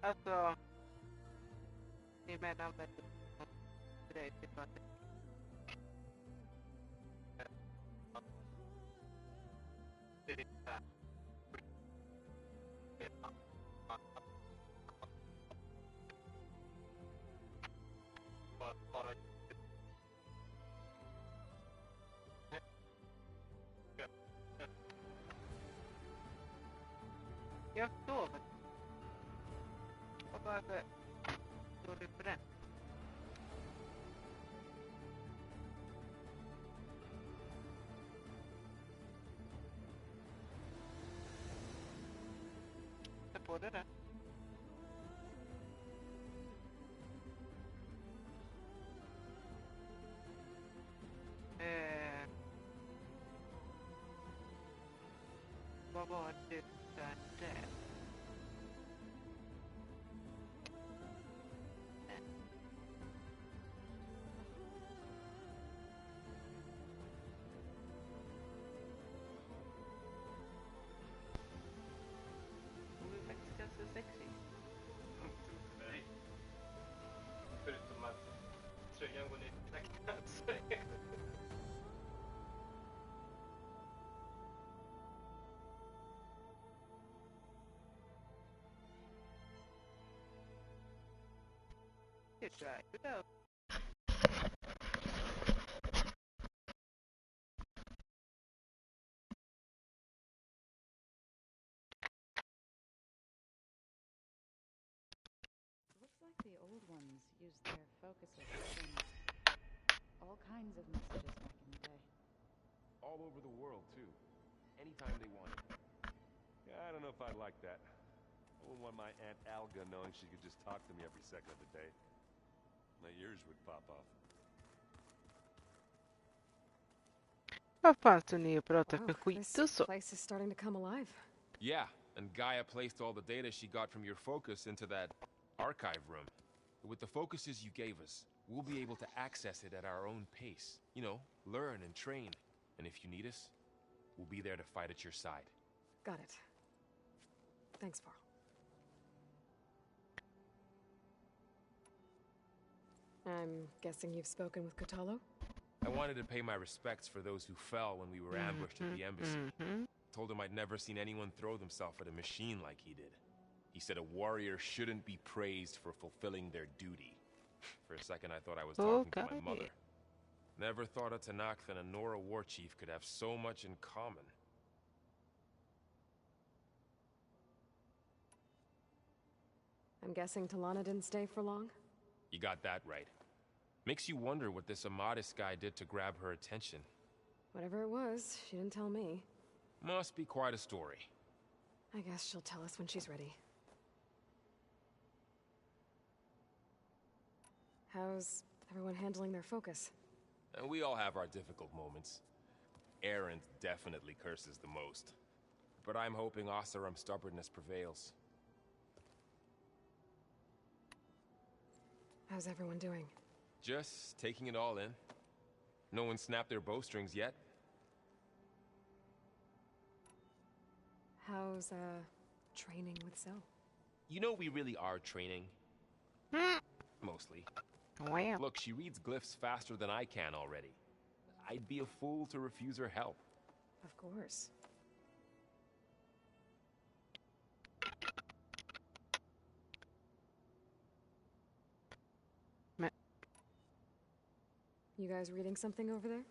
Alltså, ni menar väl det till vad det är bara jag sover. Och varför står du på den? Ta på det där. Vad var det där? Så sexy. Nej. Förutom att tröjan går ner i knäckna. You try it out. Looks like the old ones used their focuses to send all kinds of messages back in the day. All over the world, too. Anytime they wanted. Yeah, I don't know if I'd like that. I wouldn't want my Aunt Alga knowing she could just talk to me every second of the day. My ears would pop off. Vad fan står ni och pratar för skit och This så? place is starting to come alive. Yeah, and Gaia placed all the data she got from your focus into that archive room. With the focuses you gave us, we'll be able to access it at our own pace. You know, learn and train. And if you need us, we'll be there to fight at your side. Got it. Thanks, Varl. I'm guessing you've spoken with Kotallo? I wanted to pay my respects for those who fell when we were ambushed at the embassy. Told him I'd never seen anyone throw themselves at a machine like he did. He said a warrior shouldn't be praised for fulfilling their duty. For a second I thought I was talking to my mother. Never thought a Tanakh and a Nora war chief could have so much in common. I'm guessing Talana didn't stay for long? You got that right. Makes you wonder what this Amadis guy did to grab her attention. Whatever it was, she didn't tell me. Must be quite a story. I guess she'll tell us when she's ready. How's everyone handling their focus? And we all have our difficult moments. Arendt definitely curses the most. But I'm hoping Oseram's stubbornness prevails. How's everyone doing? Just taking it all in. No one snapped their bowstrings yet. How's, training with Cell? You know we really are training. Mostly. Wow. Look, she reads glyphs faster than I can already. I'd be a fool to refuse her help. Of course. You guys reading something over there?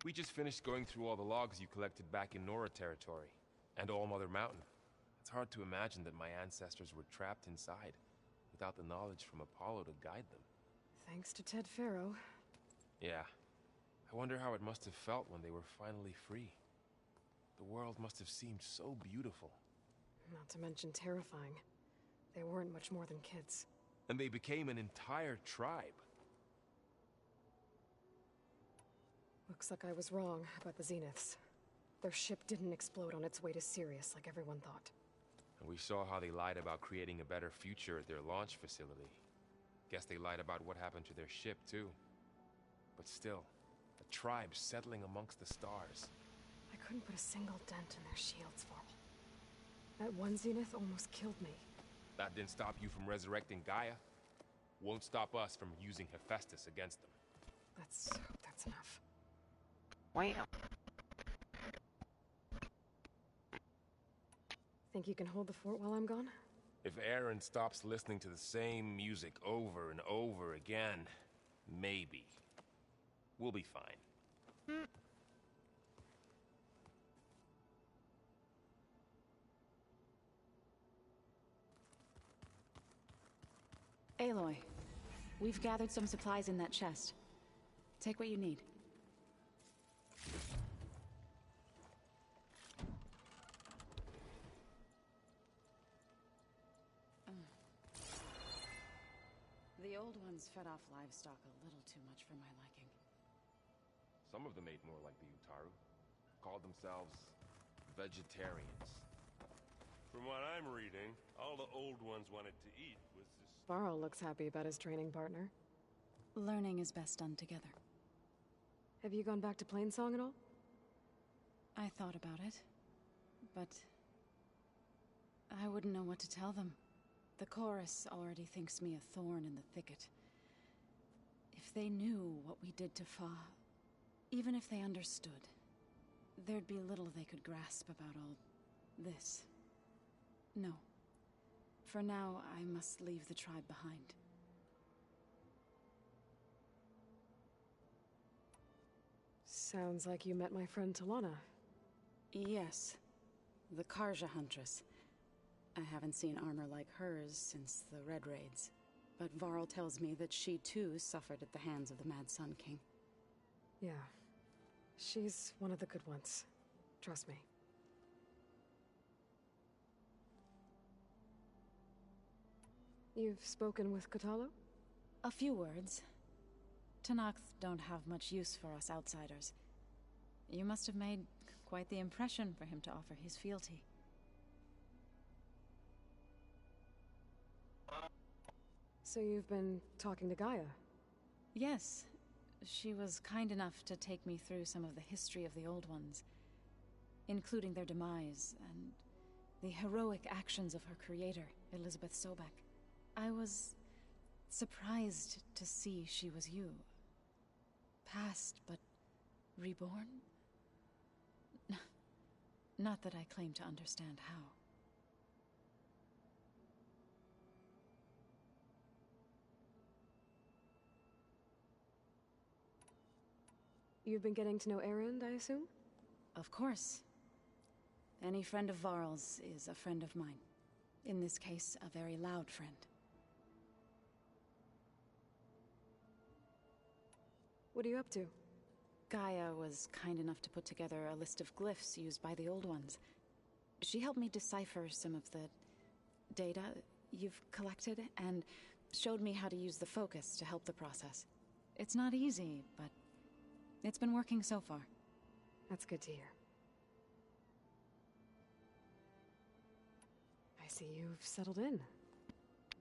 We just finished going through all the logs you collected back in Nora territory. And All Mother Mountain. It's hard to imagine that my ancestors were trapped inside, without the knowledge from Apollo to guide them. Thanks to Ted Faro. Yeah. I wonder how it must have felt when they were finally free. The world must have seemed so beautiful. Not to mention terrifying. They weren't much more than kids. And they became an entire tribe. Looks like I was wrong about the Zeniths. Their ship didn't explode on its way to Sirius like everyone thought. And we saw how they lied about creating a better future at their launch facility. Guess they lied about what happened to their ship, too. But still, a tribe settling amongst the stars. I couldn't put a single dent in their shields, Varl. That one Zenith almost killed me. That didn't stop you from resurrecting Gaia. Won't stop us from using Hephaestus against them. Let's hope that's enough. Wow. Think you can hold the fort while I'm gone? If Aaron stops listening to the same music over and over again, maybe. We'll be fine. Aloy, we've gathered some supplies in that chest. Take what you need. The old ones fed off livestock a little too much for my liking. Some of them ate more like the Utaru. Called themselves vegetarians. From what I'm reading, all the old ones wanted to eat was this... Varl looks happy about his training partner. Learning is best done together. Have you gone back to Plainsong at all? I thought about it, but I wouldn't know what to tell them. The chorus already thinks me a thorn in the thicket. If they knew what we did to Fa, even if they understood, there'd be little they could grasp about all this. No. For now, I must leave the tribe behind. Sounds like you met my friend Talana. Yes. The Karja Huntress. I haven't seen armor like hers since the Red Raids. But Varl tells me that she too suffered at the hands of the Mad Sun King. Yeah. She's one of the good ones. Trust me. You've spoken with Kotallo? A few words. Tenakth don't have much use for us outsiders. You must have made quite the impression for him to offer his fealty. So you've been talking to Gaia? Yes. She was kind enough to take me through some of the history of the Old Ones, including their demise and the heroic actions of her creator, Elizabeth Sobek. I was surprised to see she was you. Past, but reborn? Not that I claim to understand how. You've been getting to know Erend, I assume? Of course. Any friend of Varl's is a friend of mine. In this case, a very loud friend. What are you up to? Gaia was kind enough to put together a list of glyphs used by the Old Ones. She helped me decipher some of the data you've collected, and showed me how to use the focus to help the process. It's not easy, but it's been working so far. That's good to hear. I see you've settled in.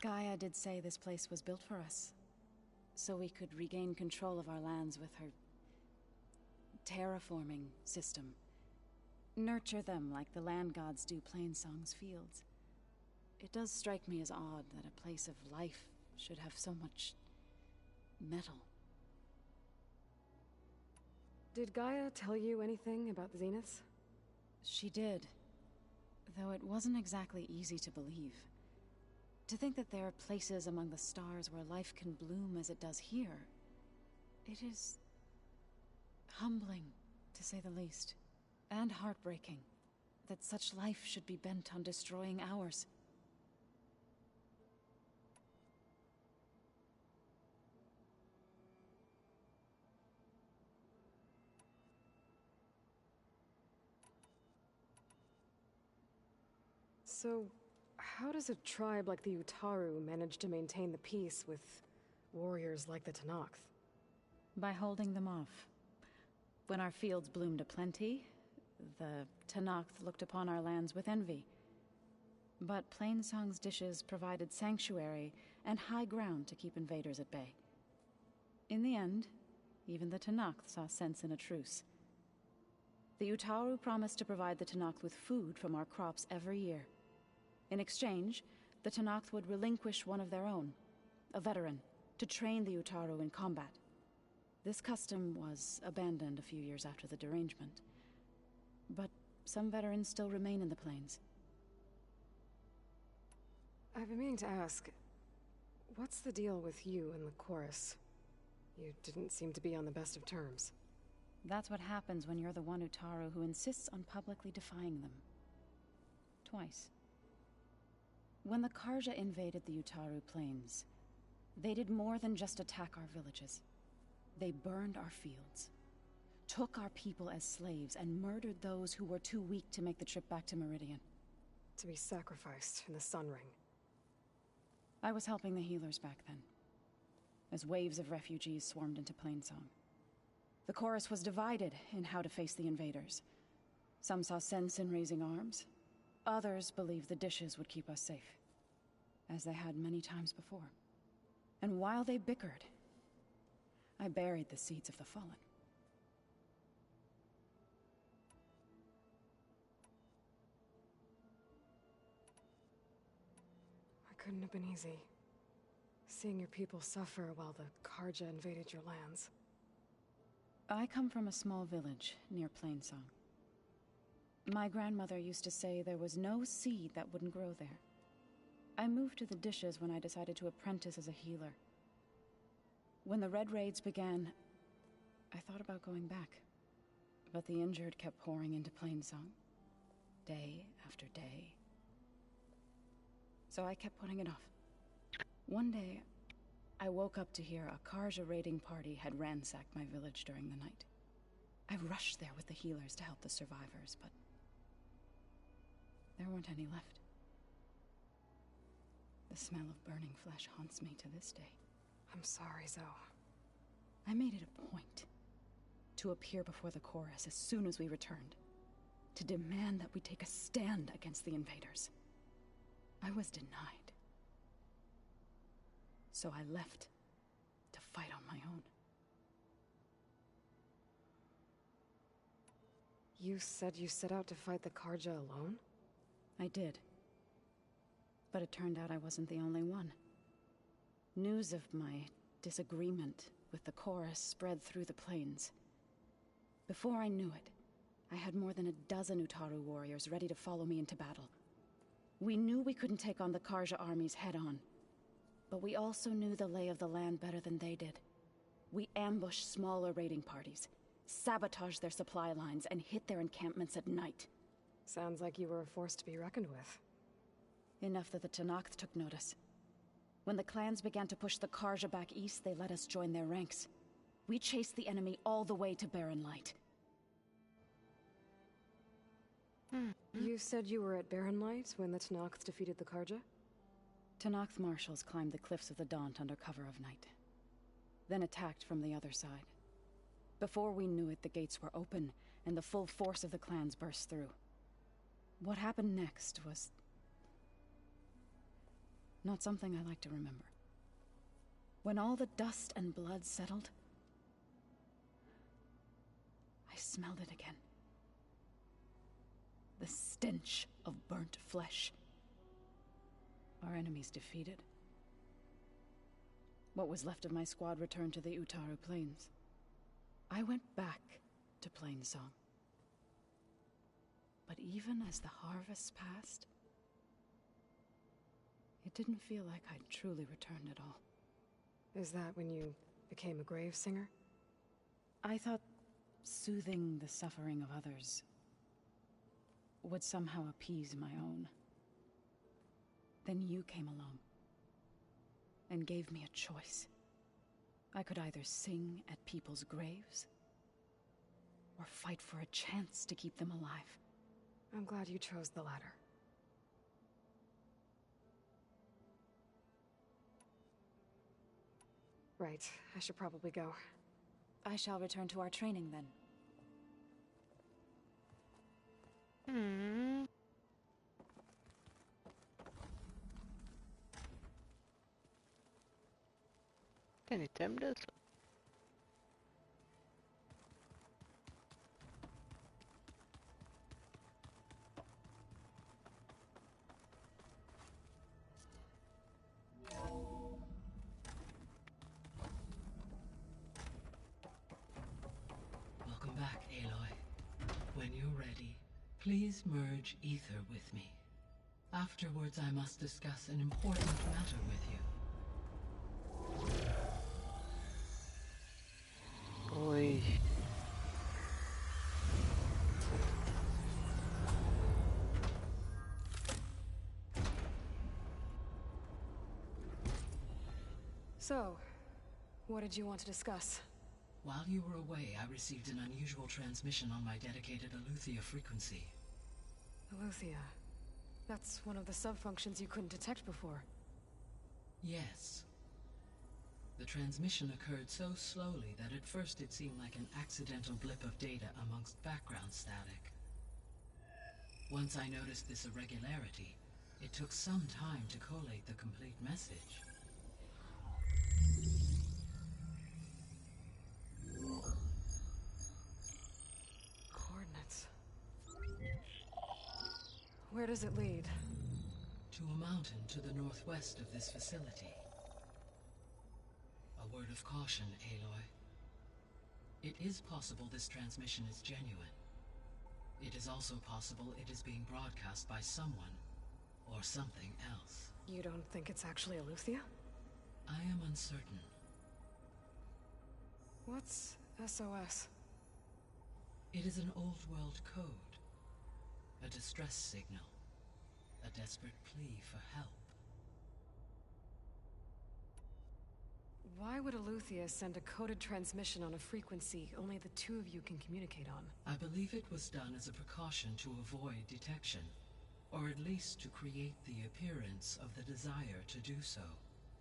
Gaia did say this place was built for us, so we could regain control of our lands with her terraforming system. Nurture them like the land gods do Plainsong's fields. It does strike me as odd that a place of life should have so much metal. Did Gaia tell you anything about the Zeniths? She did, though it wasn't exactly easy to believe. To think that there are places among the stars where life can bloom as it does here, it is humbling, to say the least, and heartbreaking, that such life should be bent on destroying ours. So, how does a tribe like the Utaru manage to maintain the peace with warriors like the Tenakth? By holding them off. When our fields bloomed aplenty, the Tenakth looked upon our lands with envy. But Plainsong's dishes provided sanctuary and high ground to keep invaders at bay. In the end, even the Tenakth saw sense in a truce. The Utaru promised to provide the Tenakth with food from our crops every year. In exchange, the Tenakth would relinquish one of their own, a veteran, to train the Utaru in combat. This custom was abandoned a few years after the derangement. But some veterans still remain in the plains. I've been meaning to ask, what's the deal with you and the chorus? You didn't seem to be on the best of terms. That's what happens when you're the one Utaru who insists on publicly defying them. Twice. When the Karja invaded the Utaru plains, they did more than just attack our villages. They burned our fields, took our people as slaves, and murdered those who were too weak to make the trip back to Meridian. To be sacrificed in the Sun Ring. I was helping the healers back then, as waves of refugees swarmed into Plainsong. The chorus was divided in how to face the invaders. Some saw sense in raising arms. Others believed the dishes would keep us safe, as they had many times before. And while they bickered, I buried the seeds of the fallen. It couldn't have been easy. Seeing your people suffer while the Karja invaded your lands. I come from a small village near Plainsong. My grandmother used to say there was no seed that wouldn't grow there. I moved to the dishes when I decided to apprentice as a healer. When the Red Raids began, I thought about going back. But the injured kept pouring into Plainsong, day after day. So I kept putting it off. One day, I woke up to hear a Karja raiding party had ransacked my village during the night. I rushed there with the healers to help the survivors, but there weren't any left. The smell of burning flesh haunts me to this day. I'm sorry, Zoe. I made it a point to appear before the chorus as soon as we returned, to demand that we take a stand against the invaders. I was denied. So I left to fight on my own. You said you set out to fight the Karja alone? I did. But it turned out I wasn't the only one. News of my disagreement with the chorus spread through the plains. Before I knew it, I had more than a dozen Utaru warriors ready to follow me into battle. We knew we couldn't take on the Karja armies head-on, but we also knew the lay of the land better than they did. We ambushed smaller raiding parties, sabotaged their supply lines, and hit their encampments at night. Sounds like you were a force to be reckoned with. Enough that the Tenakth took notice. When the clans began to push the Karja back east, they let us join their ranks. We chased the enemy all the way to Barren Light. You said you were at Barren Light when the Tenakth defeated the Karja? Tenakth marshals climbed the cliffs of the Daunt under cover of night, then attacked from the other side. Before we knew it, the gates were open, and the full force of the clans burst through. What happened next was not something I like to remember. When all the dust and blood settled, I smelled it again. The stench of burnt flesh. Our enemies defeated. What was left of my squad returned to the Utaru Plains. I went back to Plainsong. But even as the harvests passed, it didn't feel like I'd truly returned at all. Is that when you became a grave singer? I thought soothing the suffering of others would somehow appease my own. Then you came along and gave me a choice. I could either sing at people's graves or fight for a chance to keep them alive. I'm glad you chose the latter. Right, I should probably go. I shall return to our training then. Hmm. Kan ni tömdes? Welcome back, Aloy. When you're ready, please merge ether with me. Afterwards, I must discuss an important matter with you. Oj. So, what did you want to discuss? While you were away, I received an unusual transmission on my dedicated Eleuthia frequency. Eleuthia. That's one of the sub-functions you couldn't detect before. Yes. The transmission occurred so slowly that at first it seemed like an accidental blip of data amongst background static. Once I noticed this irregularity, it took some time to collate the complete message. Coordinates. Where does it lead? To a mountain to the northwest of this facility. A word of caution, Aloy. It is possible this transmission is genuine. It is also possible it is being broadcast by someone or something else. You don't think it's actually Eleuthia? I am uncertain. What's SOS? It is an old world code. A distress signal. A desperate plea for help. Why would Eleuthia send a coded transmission on a frequency only the two of you can communicate on? I believe it was done as a precaution to avoid detection, or at least to create the appearance of the desire to do so.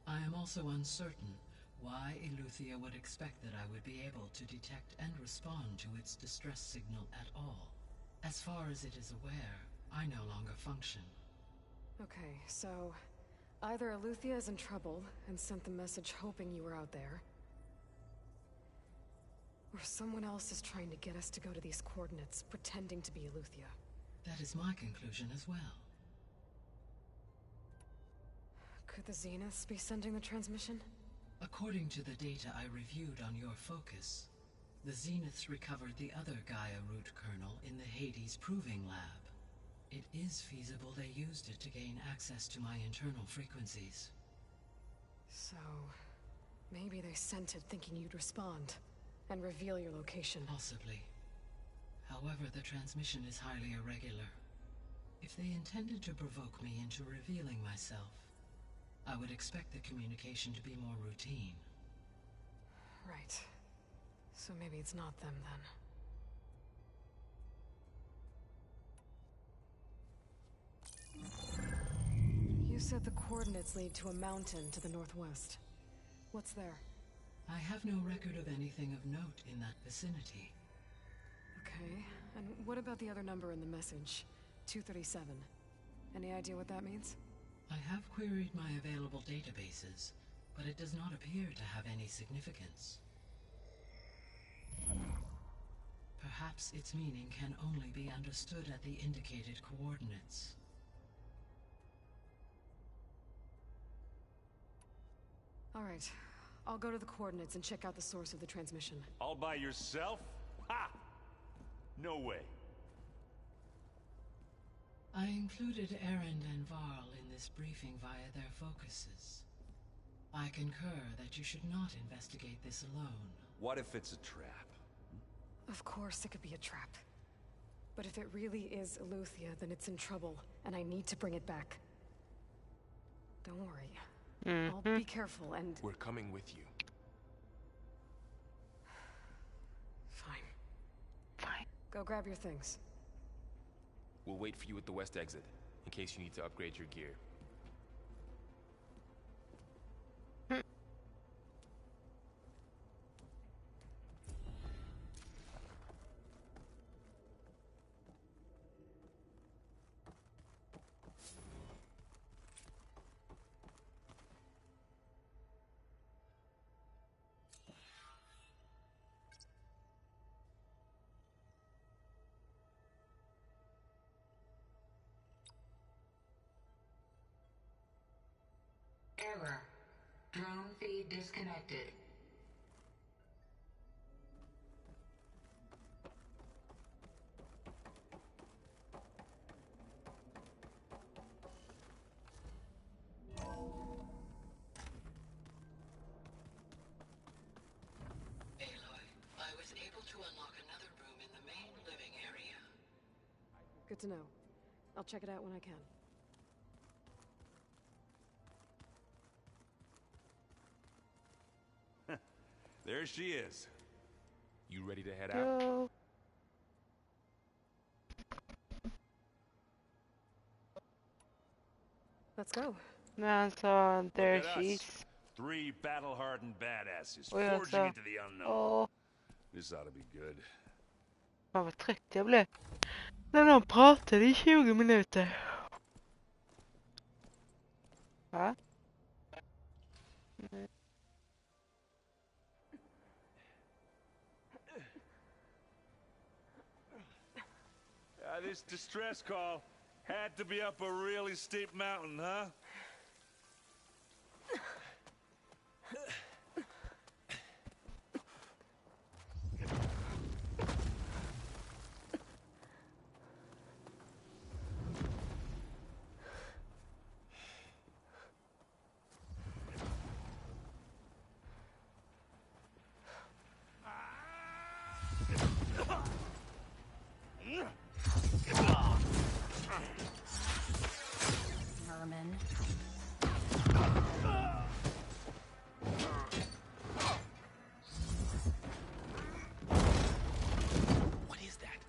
I am also uncertain why Eleuthia would expect that I would be able to detect and respond to its distress signal at all. As far as it is aware, I no longer function. Okay, so either Eleuthia is in trouble and sent the message hoping you were out there, or someone else is trying to get us to go to these coordinates, pretending to be Eleuthia. That is my conclusion as well. Could the Zeniths be sending the transmission? According to the data I reviewed on your focus, the Zeniths recovered the other Gaia root kernel in the Hades Proving Lab. It is feasible they used it to gain access to my internal frequencies. So, maybe they sent it thinking you'd respond, and reveal your location. Possibly. However, the transmission is highly irregular. If they intended to provoke me into revealing myself, I would expect the communication to be more routine. Right. So maybe it's not them then. You said the coordinates lead to a mountain to the northwest. What's there? I have no record of anything of note in that vicinity. Okay, and what about the other number in the message? 237. Any idea what that means? I have queried my available databases, but it does not appear to have any significance. Perhaps its meaning can only be understood at the indicated coordinates. All right, I'll go to the coordinates and check out the source of the transmission. All by yourself? Ha! No way. I included Erend and Varl in this briefing via their focuses. I concur that you should not investigate this alone. What if it's a trap? Of course it could be a trap. But if it really is Eleuthia, then it's in trouble, and I need to bring it back. Don't worry. I'll be careful and... We're coming with you. Fine. Fine. Go grab your things. We'll wait for you at the west exit, in case you need to upgrade your gear. Error. Drone feed disconnected. I was able to unlock another room in the main living area. Good to know. I'll check it out when I can. There she is. You ready to head out? Yo. Let's go. När han sa there Look at she us. is. 3 battle-hardened badasses Och jag forging sa, into the unknown. åh, This ought to be good. fan vad trött jag blev. När de pratade i 20 minuter. Va? This distress call had to be up a really steep mountain, huh? Merman. What is that?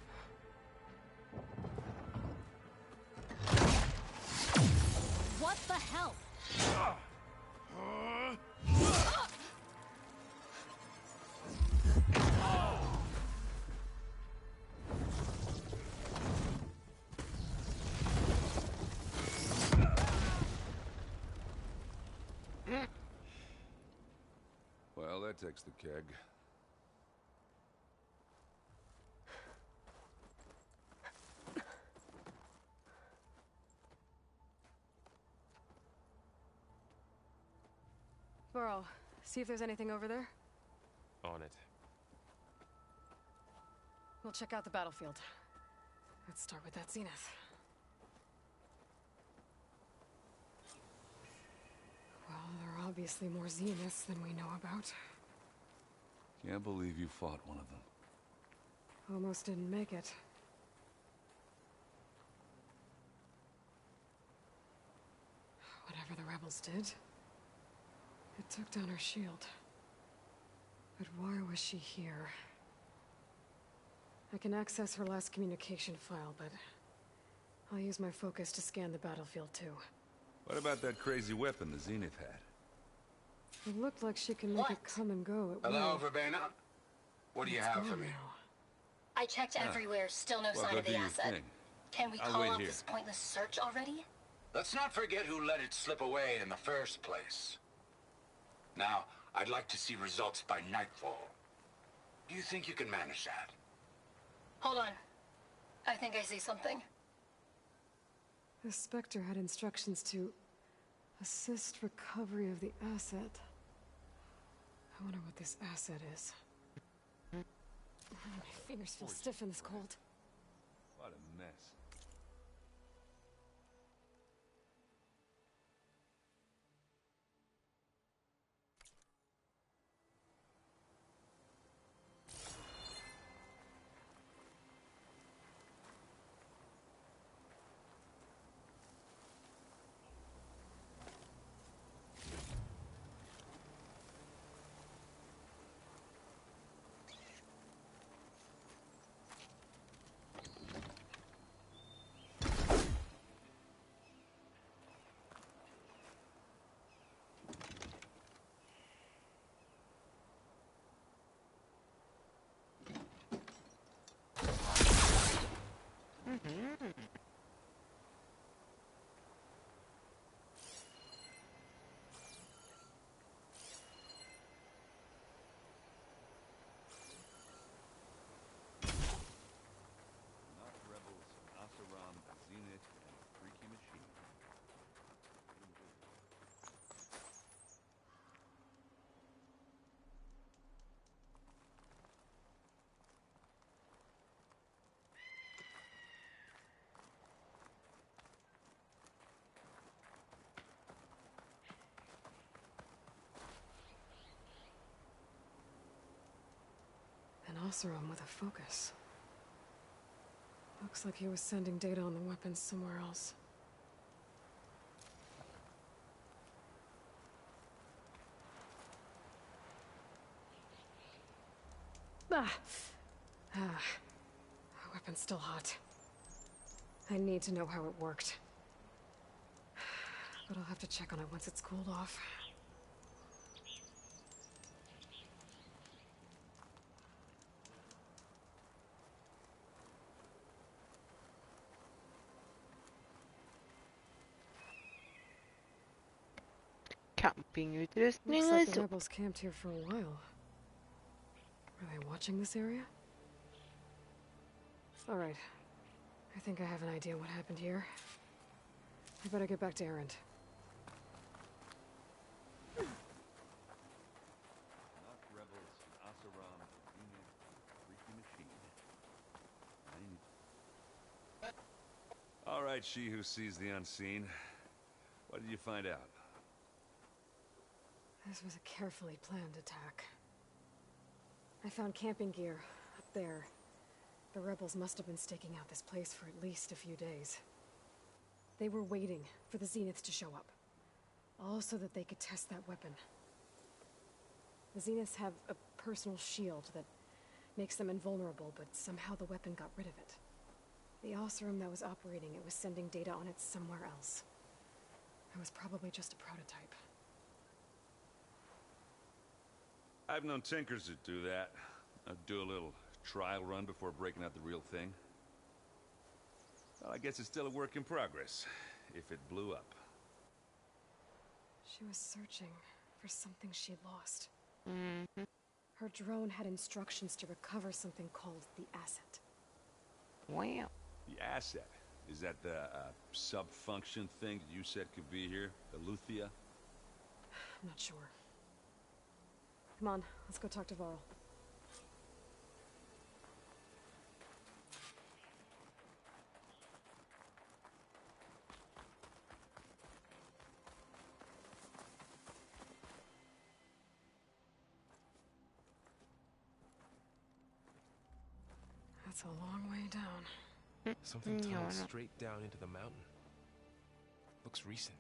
What the hell? Well, that takes the keg. Burrow, see if there's anything over there. On it. We'll check out the battlefield. Let's start with that zenith. Well, there are obviously more zeniths than we know about. Can't believe you fought one of them. Almost didn't make it. Whatever the rebels did, it took down her shield. But why was she here? I can access her last communication file, but I'll use my focus to scan the battlefield too. What about that crazy weapon the Zenith had? It looked like she can make it come and go at will. Hello, Verbena. What do you It's have gone for me? now. I checked everywhere, still no Well, sign go of do the your asset. thing. Can we I'll call wait off here. this pointless search already? Let's not forget who let it slip away in the first place. Now, I'd like to see results by nightfall. Do you think you can manage that? Hold on. I think I see something. The Spectre had instructions to assist recovery of the asset. I wonder what this asset is. My fingers feel stiff in this cold. What a mess. Oseram with a focus. Looks like he was sending data on the weapons somewhere else. The weapon's still hot. I need to know how it worked. But I'll have to check on it once it's cooled off. Campingutrustning Looks like the alltså. rebels camped here for a while. Are they watching this area? All right. I think I have an idea what happened here. I better get back to Erend. Not rebels, Oseram, Zenith, freaky machine. All right, she who sees the unseen. What did you find out? This was a carefully planned attack. I found camping gear up there. The rebels must have been staking out this place for at least a few days. They were waiting for the Zeniths to show up, all so that they could test that weapon. The Zeniths have a personal shield that makes them invulnerable, but somehow the weapon got rid of it. The Oseram that was operating it was sending data on it somewhere else. It was probably just a prototype. I've known tinkers that do that. I'd do a little trial run before breaking out the real thing. Well, I guess it's still a work in progress, if it blew up. She was searching for something she'd lost. Mhm. Her drone had instructions to recover something called the asset. Wow. The asset? Is that the sub-function thing that you said could be here? Eleuthia? I'm not sure. Come on, let's go talk to Varl. That's a long way down. Something tunnels no. straight down into the mountain. Looks recent.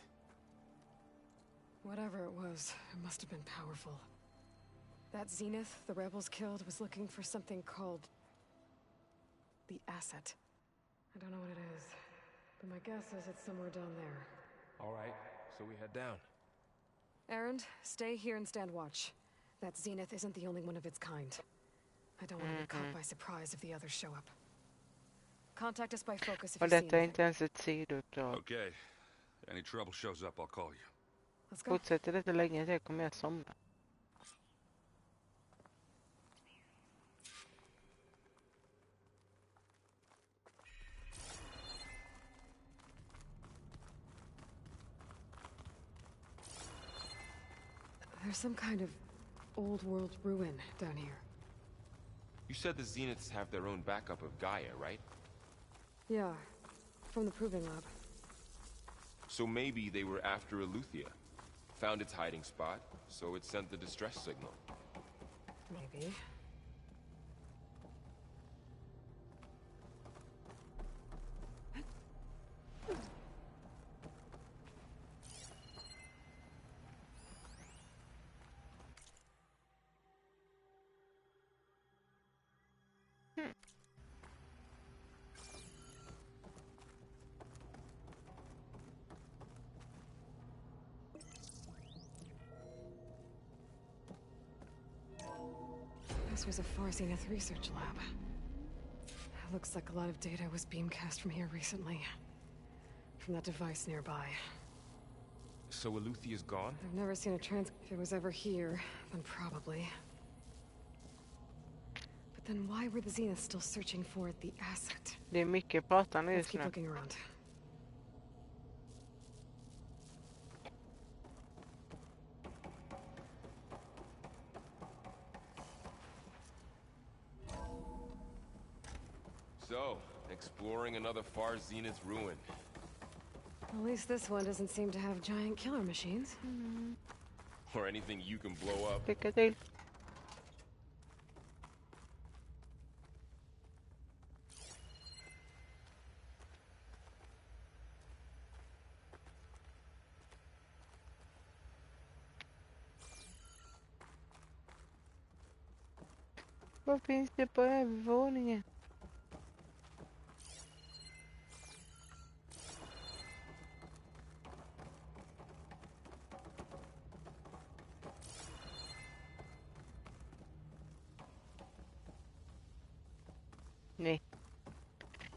Whatever it was, it must have been powerful. That Zenith the rebels killed was looking for something called the asset. I don't know what it is, but my guess is it's somewhere down there. All right, so we head down. Erend, stay here and stand watch. That Zenith isn't the only one of its kind. I don't want to be caught by surprise if the others show up. Contact us by focus if Och you see detta är anything. inte ens ett sidouppdrag. Okay. Any trouble shows up, I'll call you. Let's go. Fortsätter detta länge till kommer jag somna. There's some kind of old world ruin down here. You said the Zeniths have their own backup of Gaia, right? Yeah, from the proving lab. So maybe they were after Eleuthia. Found its hiding spot, so it sent the distress signal. Maybe. This was a Far Zenith research lab. Looks like a lot of data was beamcast from here recently. From that device nearby. So Eleuthia's gone? I've never seen a If it was ever here, then probably. But then why were the Zeniths still searching for the asset? Det är mycket pratande Let's just keep nu. looking around. So, exploring another Far Zenith ruin. At least this one doesn't seem to have giant killer machines. Or anything you can blow up. Lycka till. Vad finns det på övervåningen? Nej.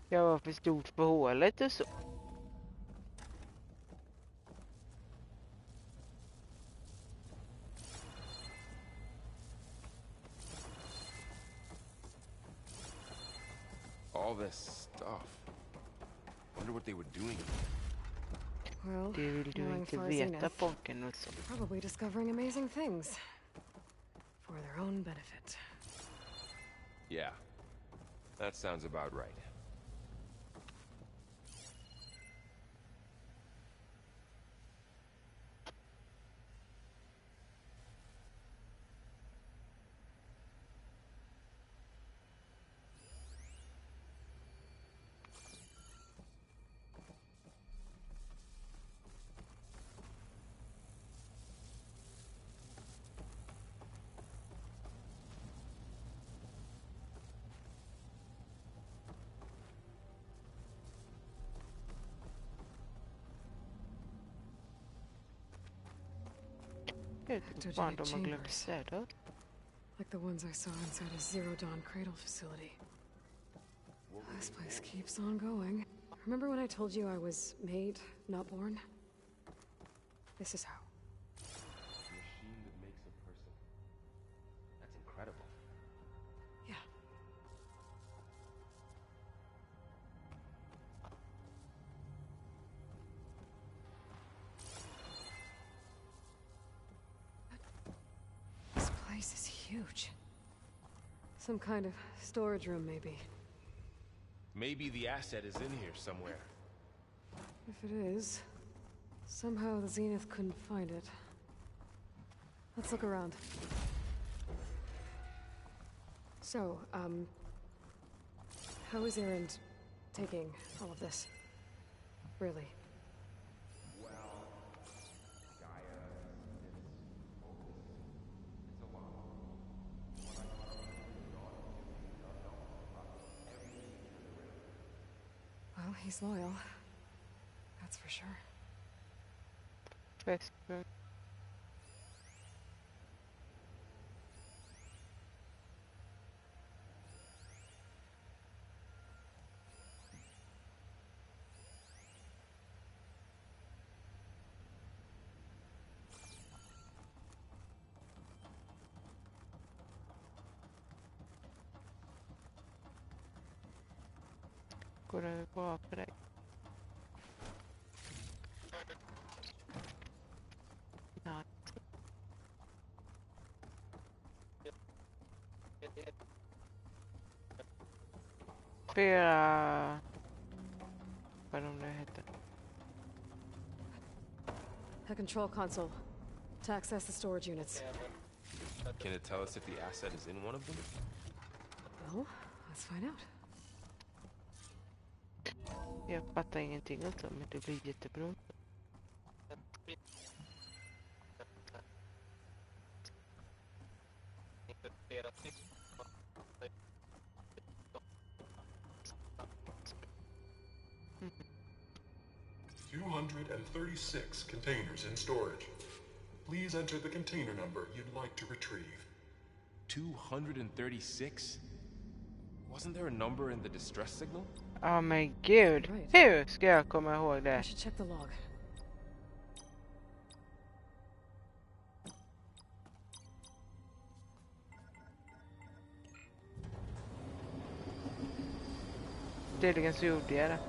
Jag var för stort för hålet och så. All this stuff. Wonder what they were doing. Well, Det vill du knowing inte Far veta, Zenith, pojken och så. probably discovering amazing things for their own benefit. Yeah, that sounds about right. Fan, de har glömt städa. Like the ones I saw inside a Zero Dawn cradle facility. This place keeps on going. Remember when I told you I was made, not born? This is how. A machine that makes a person. That's incredible. Yeah. This place is huge. Some kind of storage room, maybe. Maybe the asset is in here somewhere. If it is, somehow the Zenith couldn't find it. Let's look around. So, how is Erend taking all of this? Really? Well, he's loyal. That's for sure. Fästpunkt. Går det bra för dig? Nej. Flera... Vad de nu heter. A control console. To access the storage units. Can it tell us if the asset is in one of them? Well, let's find out. Jag fattar ingenting alltså, men det blir jättebra. Mm. 236 containers in storage. Please enter the container number you'd like to retrieve. 236? Wasn't there a number in the distress signal? Ja men gud, hur ska jag komma ihåg det? I should check the log. Tydligen så gjorde jag det.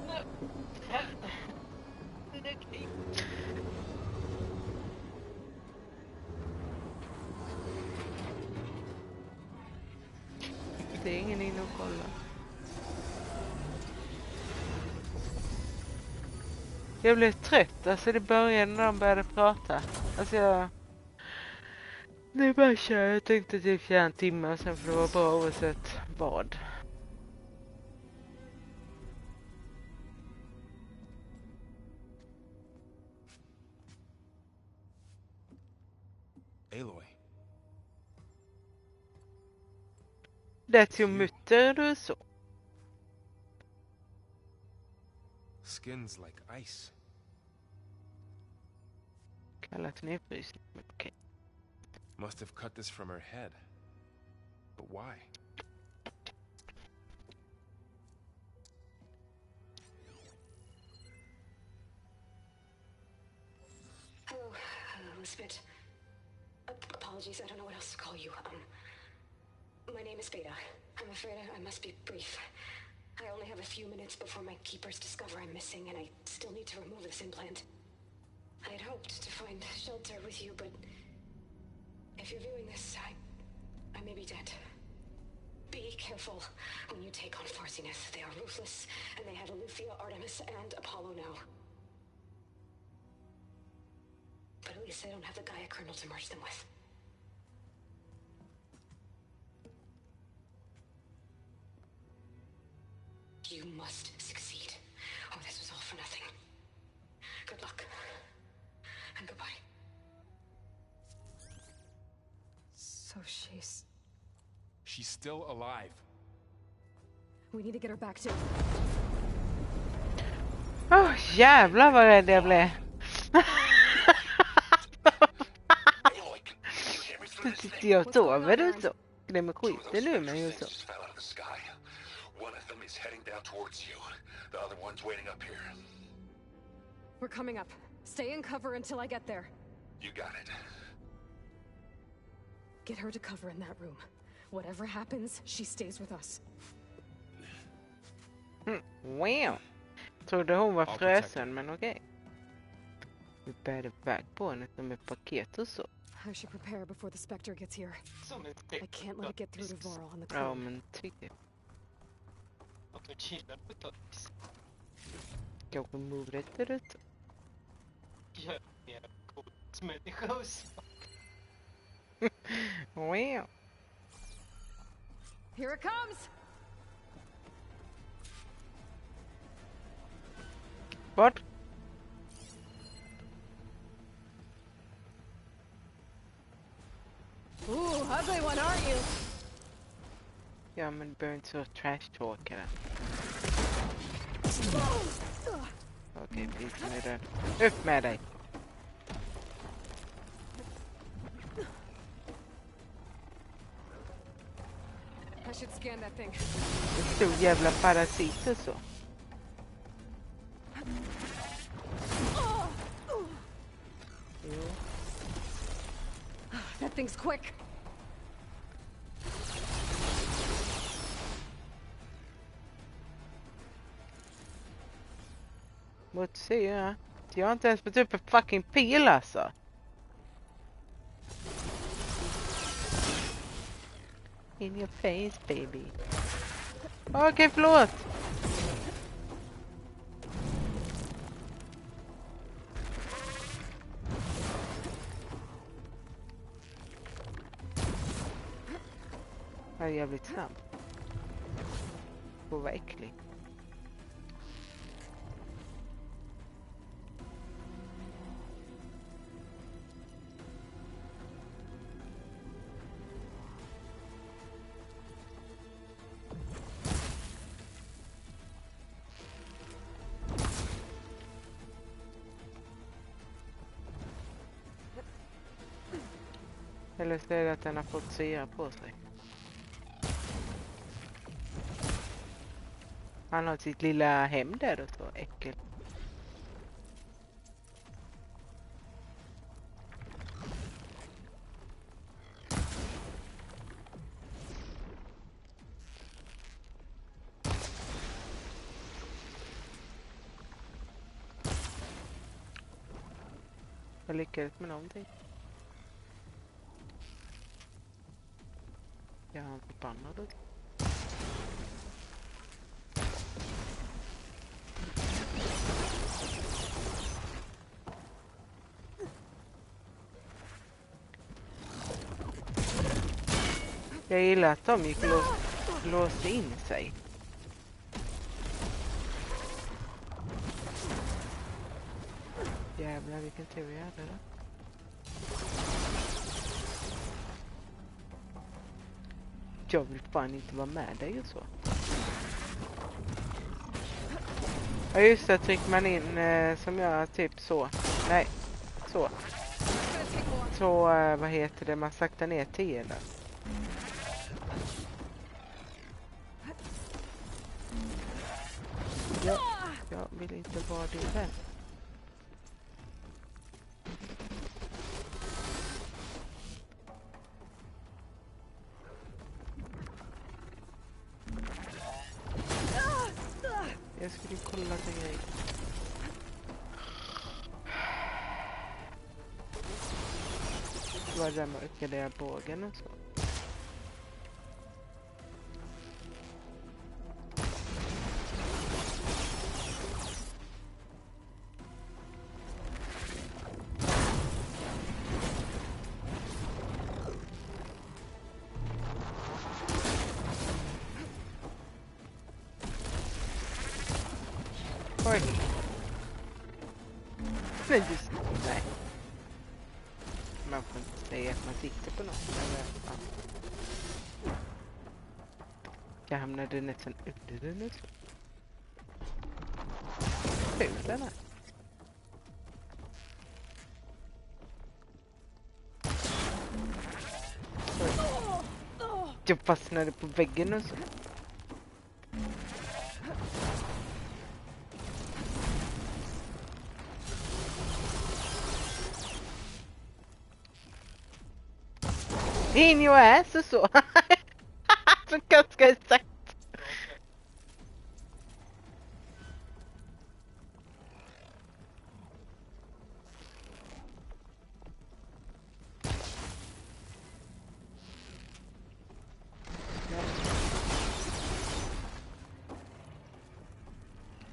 Det är ingen inne och kolla. Jag blev trött, alltså det började när de började prata. Alltså jag... Det bara kör, jag tänkte typ köra en timme och sen får det vara bra oavsett vad. Aloy. That's your mutter så. Skin's like ice. Kallat nedfrysning, men okej. Must have cut this from her head. But why? Hello, Elizabeth. Apologies, I don't know what else to call you. My name is Beta. I'm afraid I must be brief. I only have a few minutes before my keepers discover I'm missing, and I still need to remove this implant. I had hoped to find shelter with you, but if you're viewing this, I may be dead. Be careful when you take on Farsineth. They are ruthless, and they have Eleuthia, Artemis, and Apollo now. But at least they don't have the Gaia kernel to merge them with. You must succeed, or this was all for nothing. Good luck. And goodbye. So she's still alive. We need to get her back to... Jävlar vad rädd jag blev. Jag sover du så? Det med skiten nu men ju så. One of them is heading down towards you. The other one's waiting up here. We're coming up. Stay in cover until I get there. You got it. Get her to cover in that room. Whatever happens, she stays with us. Wow. Trodde hon var frösen, men okej. Vi bärde väg på henne som ett paket och så. I should prepare before the Spectre gets here. I can't let it get through to Varl on the Ja, clone. men tycker Att du chillar på ett kanske move rätt eller så. gör mer människa och så. Wow. Here it comes! What? Ooh, ugly one, aren't you? Ja, men du behöver inte så trash-talka den. Okej, biten är död. Upp med dig! I should scan that thing. En stor jävla parasit och så. Jo. That thing's quick. Måste se, ja. Jag har inte ens fått upp en fucking pil alltså. In your face, baby. Okej, förlåt. Jag är jävligt snabb. Och vad äcklig. Eller så är det att den har fått syra på sig. Han har sitt lilla hem där och så äckel. Jag lyckades med någonting. Jag är förbannad. Jag gillar att de gick låste in sig. Jävlar vilken tur jag hade det. Jag vill fan inte vara med dig och så. Ja just det, trycker man in som jag typ så. Nej, så. Så, vad heter det, man saktar ner 10 där. Ja, jag vill inte vara din vän. Jag skulle kolla på grejer. Vad är det mörka där bågen och så? Oj. Men just nej. Man får inte säga att man sitter på något. Eller, ja. Jag hamnade nästan under den nu. Ful den här. Jag fastnade på väggen och så. In your ass och så. Så ganska exakt.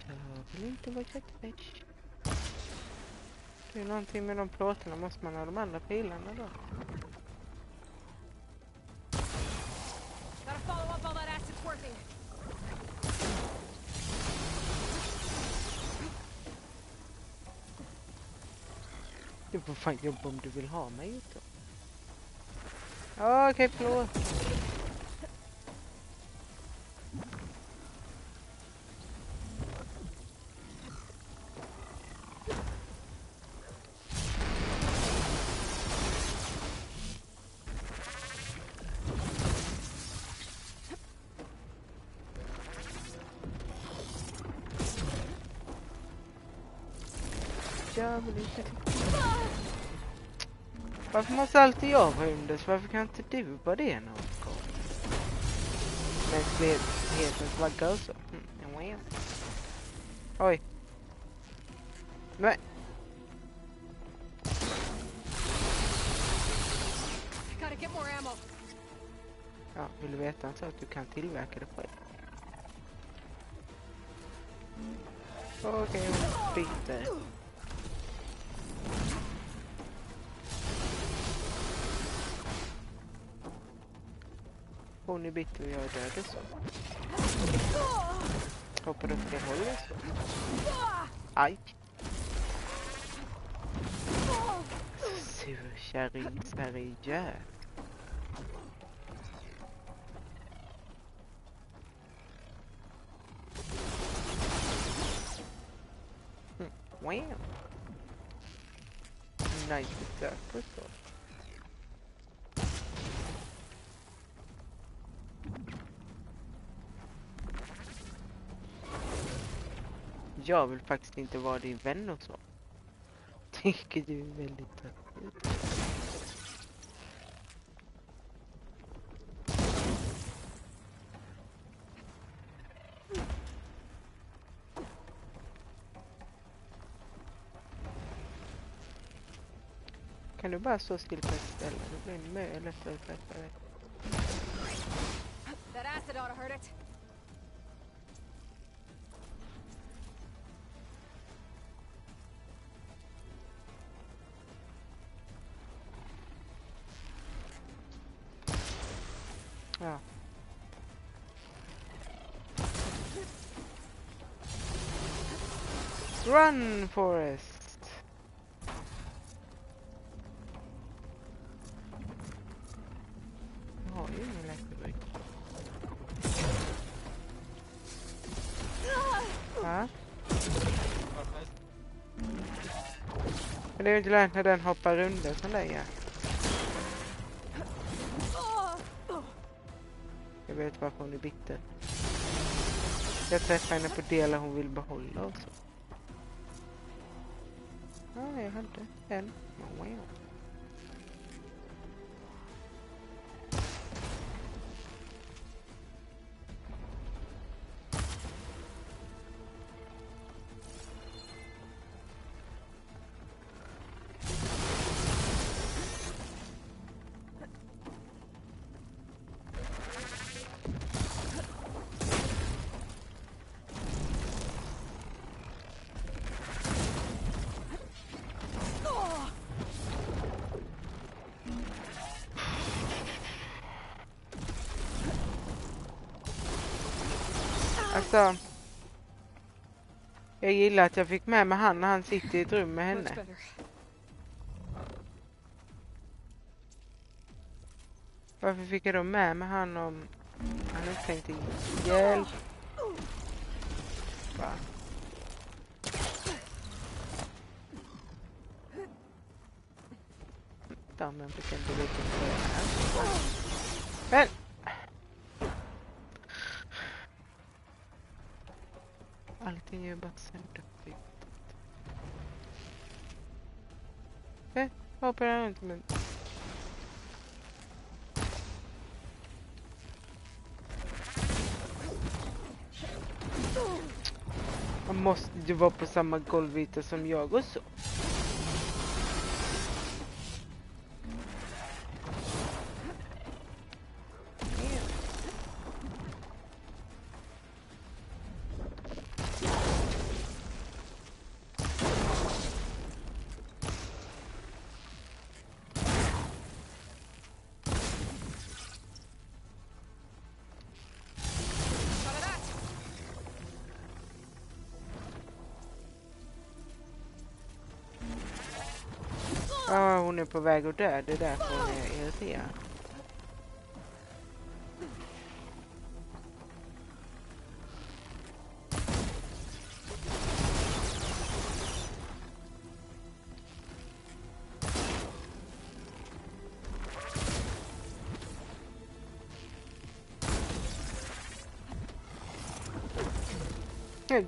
Jag vill inte vara köttfärs. Det är någonting med de plåtarna. Måste man ha de andra pilarna då? Du får fan jobba om du vill ha mig ute. Okej, förlåt. Jag vill inte. Varför måste alltid jag vara unders? Varför kan inte du vara det någon gång? Mänsklighetens vagga och så. Oj. Nej. Ja, vill du veta en sak? Du kan tillverka det själv. Okej, byter. Hon är bitter och jag är död och så. Hoppar upp det hållet så. Aj. Surkärring, Sverige. Wow. Nice besök och så. Jag vill faktiskt inte vara din vän och så. Tycker du är väldigt taskigt. Kan du bara stå still på ett ställe? Det blir mycket lättare att träffa dig. That acid ought to hurt it. Ja. Run, Forest! Jag har ju ingen läkarbryk. Men det är ju inte lönt när den hoppar runt och sån där gör. Jag vet varför hon är bitter. Jag träffar henne på delar hon vill behålla och så. Ja, jag hade en. Wow. Alltså, jag gillar att jag fick med mig han när han sitter i ett rum med henne. Varför fick jag då med mig han om han inte tänkte hjälp? Va? Dammen fick inte lite här. Men! Allting är ju bara sönderskjutet. Hoppar jag inte med. Man måste ju vara på samma golvyta som jag och så. Ja, hon är på väg att dö. Det är därför hon är irriterad.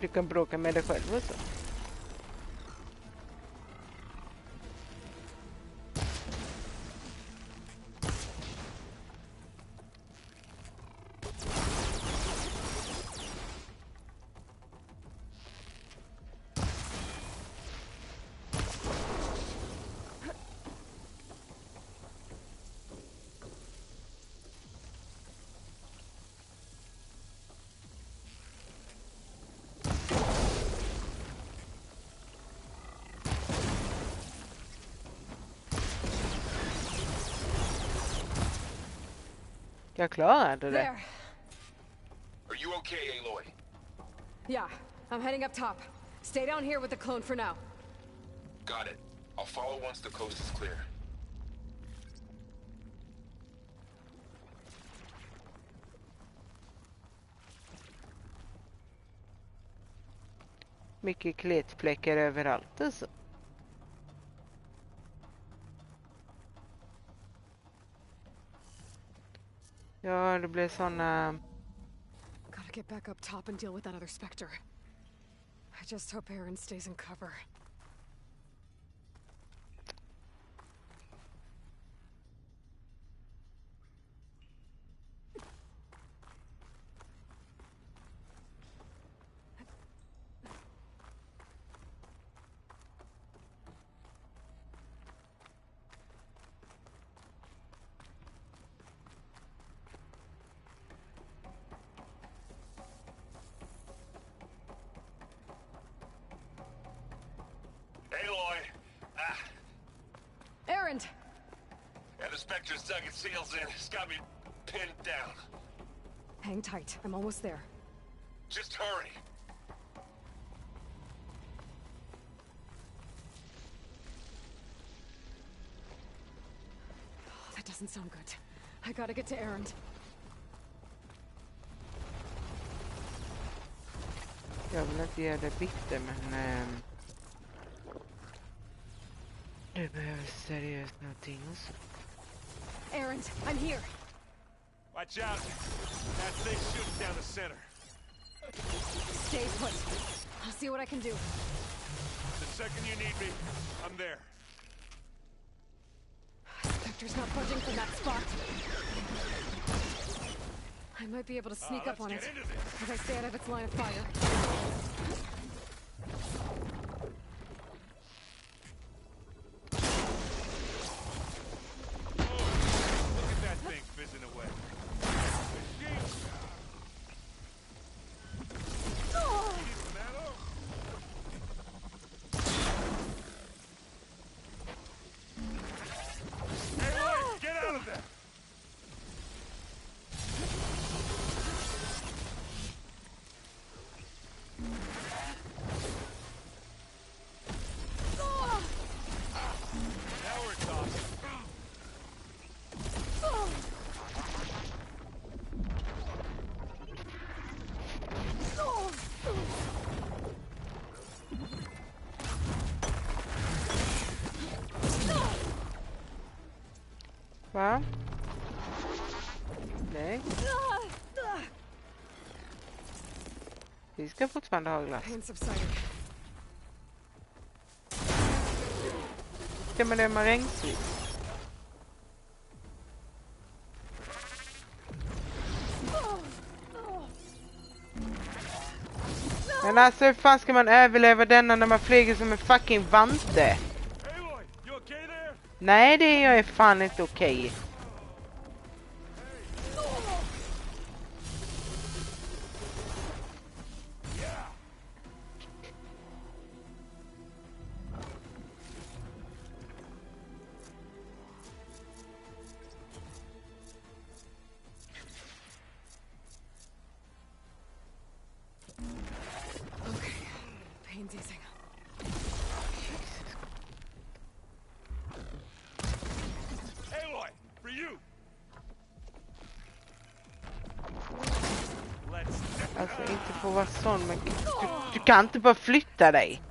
Du kan bråka med dig själv och så. Jag klarade det. Are you okay, Aloy? Yeah, I'm heading up top. Stay down here with the clone for now. Got it. I'll follow once the coast is clear. Mycket kletfläckar överallt och så. Ja, det blir såna... Gotta get back up top and deal with that other Spectre. I just hope Aaron stays in cover. Aaron! Yeah, the Spectre's dug its heels in. It's got me pinned down. Hang tight. I'm almost there. Just hurry. Oh, that doesn't sound good. I gotta get to Aaron. Jag vill inte göra det bitter, men... Du behöver seriöst någonting också. Errand, I'm here. Watch out! That thing's shooting down the center. Stay put. I'll see what I can do. The second you need me, I'm there. Spectre's not budging from that spot. I might be able to sneak up on it as I stay out of its line of fire. Look at that thing fizzing away. Get out of there! Now we're talking. Va? Nej. Vi ska fortfarande ha glass. Pain subsided. Ska man döma regnsvis? Men alltså hur fan ska man överleva denna när man flyger som en fucking vante? Nej, det är fan inte okej. Okay, pain's easing. Aloy, for you. Alltså inte få vara sån, men du kan inte bara flytta dig.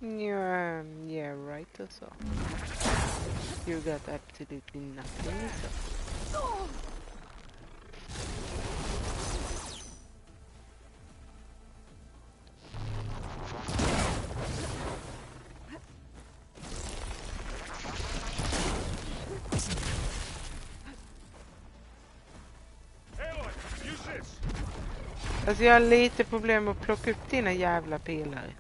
Yeah, right also. You got absolutely nothing. So. Alltså jag har lite problem att plocka upp dina jävla pelare.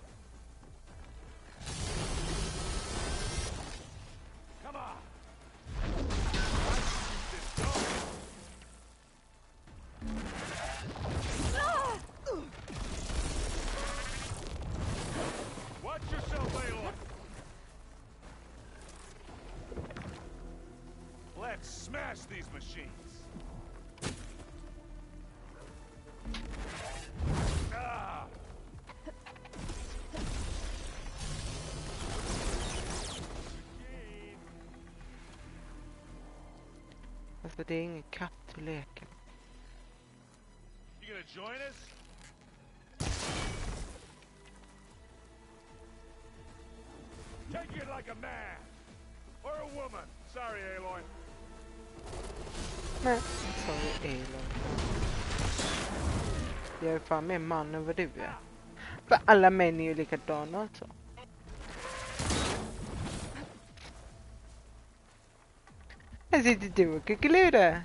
Smash these machines. Ah. Alltså det är ingen katt att leka. You gonna join us? Take it like a man or a woman. Sorry, Aloy. Nej, sorry Aloy. Jag är fan mer man än vad du är. För alla män är ju likadana alltså. Här sitter du och kuckelider.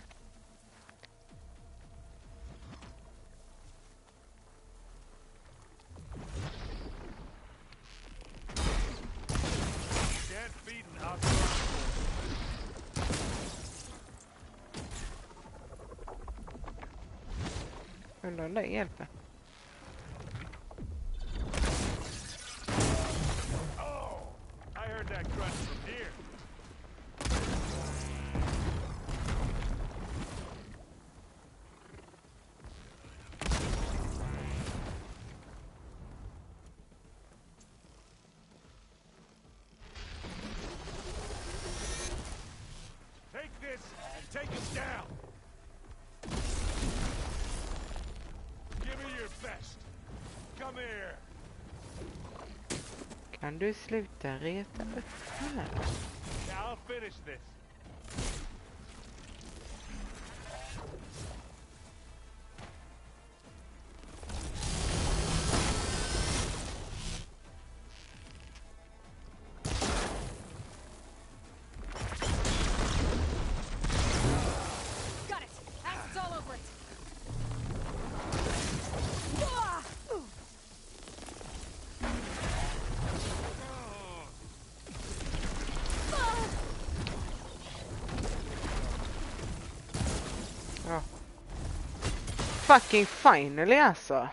Undrar om det hjälper. Take him down! Give me your best! Come here! Kan du sluta reta upp här? I'll finish this. Got it! Acid's all over it! Ja. Fucking finally alltså.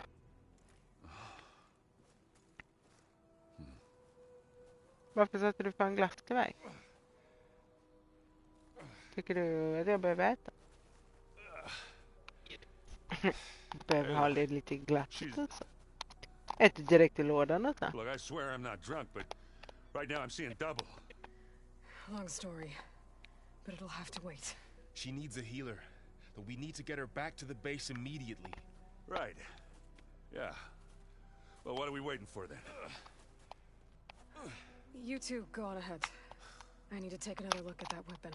Varför satte du på en glass till mig? Tycker du att jag behöver äta? Behöver ha lite glass också. Äter direkt i lådan och så. Look, I swear I'm not drunk, but right now I'm seeing double. Long story, but it'll have to wait. She needs a healer, but we need to get her back to the base immediately. Right. Yeah. Well, what are we waiting for then? You two go on ahead. I need to take another look at that weapon.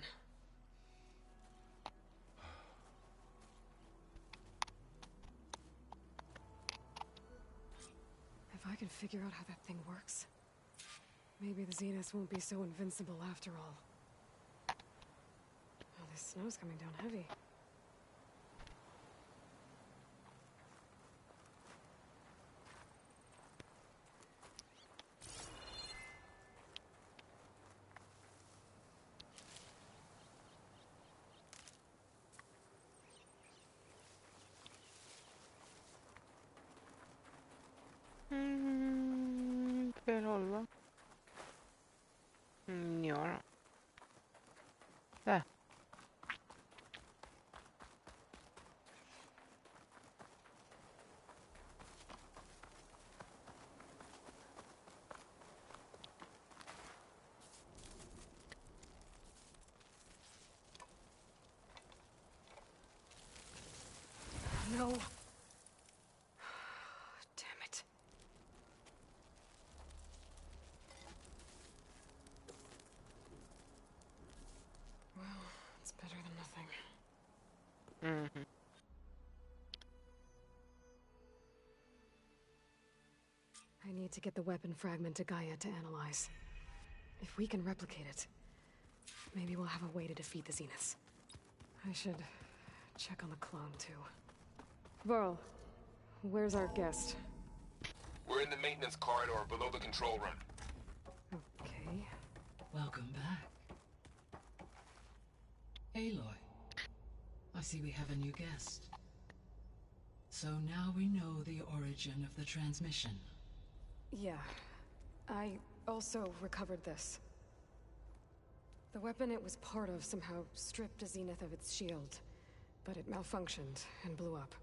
If I can figure out how that thing works, maybe the Zeniths won't be so invincible after all. Oh, this snow's coming down heavy. Fel håll va? Ja då. Där. No. Damn it. Well, it's better than nothing. Mhm. I need to get the weapon fragment to Gaia to analyze. If we can replicate it, maybe we'll have a way to defeat the Zeniths. I should check on the clone, too. Varl, where's our guest? We're in the maintenance corridor below the control room. Okay. Welcome back. Aloy, I see we have a new guest. So now we know the origin of the transmission. Yeah. I also recovered this. The weapon it was part of somehow stripped a Zenith of its shield, but it malfunctioned and blew up.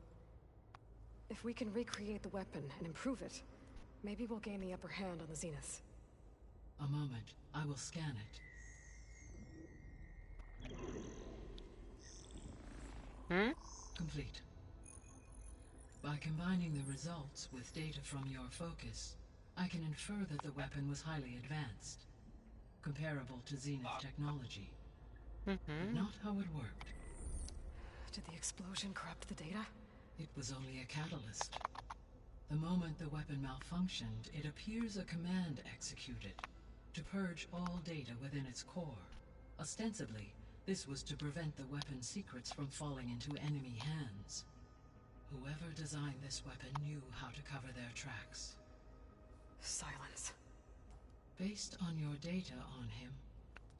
If we can recreate the weapon and improve it, maybe we'll gain the upper hand on the Zeniths. A moment, I will scan it. Complete. By combining the results with data from your focus, I can infer that the weapon was highly advanced, comparable to Zenith technology. But not how it worked. Did the explosion corrupt the data? It was only a catalyst. The moment the weapon malfunctioned, it appears a command executed to purge all data within its core. Ostensibly, this was to prevent the weapon's secrets from falling into enemy hands. Whoever designed this weapon knew how to cover their tracks. Silence. Based on your data on him,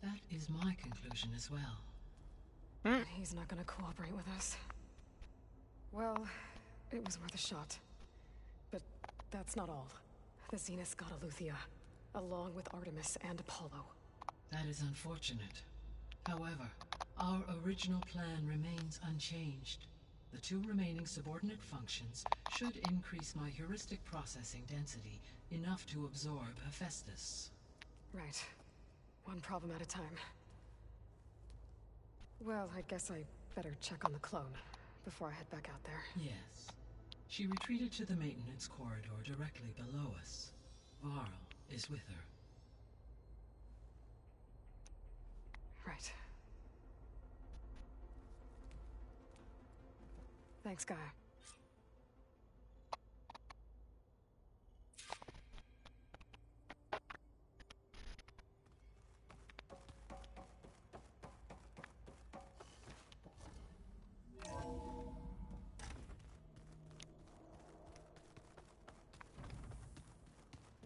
that is my conclusion as well. And he's not gonna cooperate with us. Well, it was worth a shot. But that's not all. The Zeniths got Eleuthia, along with Artemis and Apollo. That is unfortunate. However, our original plan remains unchanged. The two remaining subordinate functions should increase my heuristic processing density enough to absorb Hephaestus. Right. One problem at a time. Well, I guess I better check on the clone before I head back out there. Yes. She retreated to the maintenance corridor directly below us. Varl is with her. Right. Thanks, Gaia.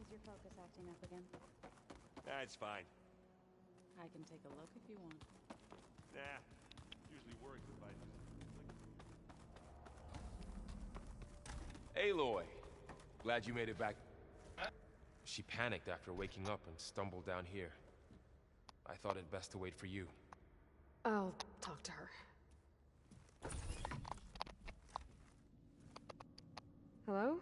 Is your focus acting up again? That's fine. I can take a look if you want. Nah, usually works if I just... Aloy! Glad you made it back. She panicked after waking up and stumbled down here. I thought it best to wait for you. I'll talk to her. Hello?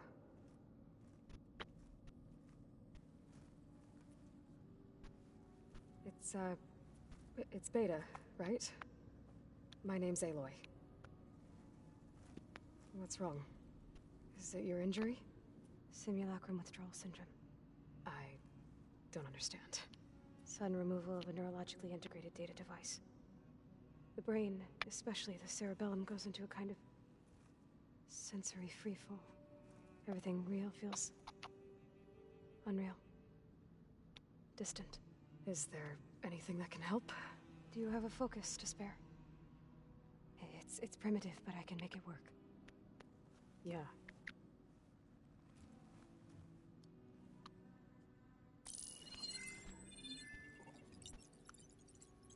It's Beta, right? My name's Aloy. What's wrong? Is it your injury? Simulacrum withdrawal syndrome. I don't understand. Sudden removal of a neurologically integrated data device. The brain, especially the cerebellum, goes into a kind of sensory freefall. Everything real feels unreal. Distant. Is there anything that can help? Do you have a focus to spare? It's primitive, but I can make it work. Yeah.